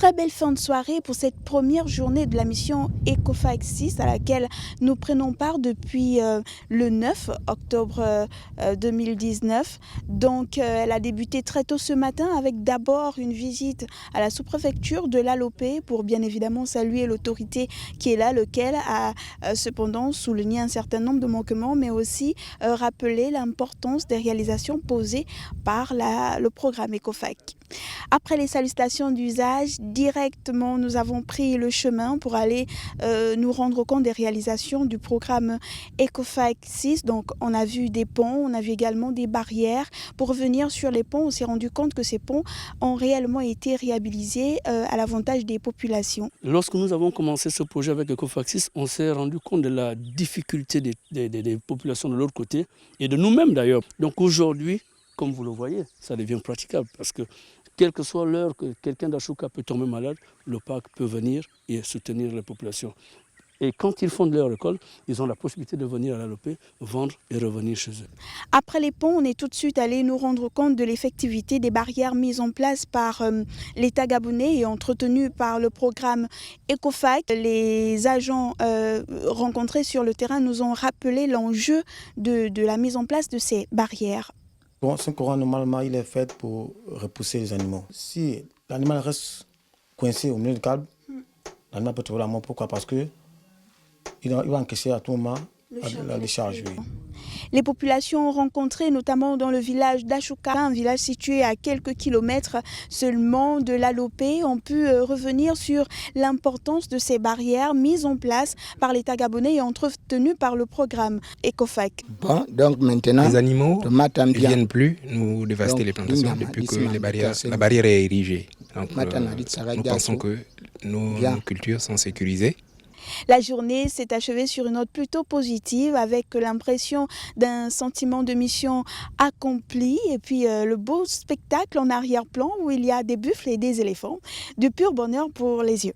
très belle fin de soirée pour cette première journée de la mission ECOFAC 6 à laquelle nous prenons part depuis le 9 octobre 2019. Donc elle a débuté très tôt ce matin avec d'abord une visite à la sous-préfecture de l'Alopé pour bien évidemment saluer l'autorité qui est là, lequel a cependant souligné un certain nombre de manquements mais aussi rappelé l'importance des réalisations posées par le programme ECOFAC. Après les salutations d'usage, directement nous avons pris le chemin pour aller nous rendre compte des réalisations du programme ECOFAC 6. Donc on a vu des ponts, on a vu également des barrières. Pour revenir sur les ponts, on s'est rendu compte que ces ponts ont réellement été réhabilités à l'avantage des populations. Lorsque nous avons commencé ce projet avec ECOFAC 6, on s'est rendu compte de la difficulté des populations de l'autre côté et de nous-mêmes d'ailleurs. Donc aujourd'hui, comme vous le voyez, ça devient praticable parce que quelle que soit l'heure que quelqu'un d'Achouka peut tomber malade, le parc peut venir et soutenir les populations. Et quand ils font de leur école, ils ont la possibilité de venir à l'Alopé, vendre et revenir chez eux. Après les ponts, on est tout de suite allé nous rendre compte de l'effectivité des barrières mises en place par l'État gabonais et entretenues par le programme ECOFAC. Les agents rencontrés sur le terrain nous ont rappelé l'enjeu de la mise en place de ces barrières. Bon, ce courant, normalement, il est fait pour repousser les animaux. Si l'animal reste coincé au milieu du câble, l'animal peut trouver la mort. Pourquoi? Parce qu'il va encaisser à tout moment la décharge. Oui. Les populations rencontrées, notamment dans le village d'Achouka, un village situé à quelques kilomètres seulement de l'Alopé, ont pu revenir sur l'importance de ces barrières mises en place par l'État gabonais et entretenues par le programme ECOFAC. Bon, donc maintenant, les animaux ne viennent plus nous dévaster les plantations depuis que la barrière est érigée. Donc, nous pensons que nos cultures sont sécurisées. La journée s'est achevée sur une note plutôt positive avec l'impression d'un sentiment de mission accompli et puis le beau spectacle en arrière-plan où il y a des buffles et des éléphants, du pur bonheur pour les yeux.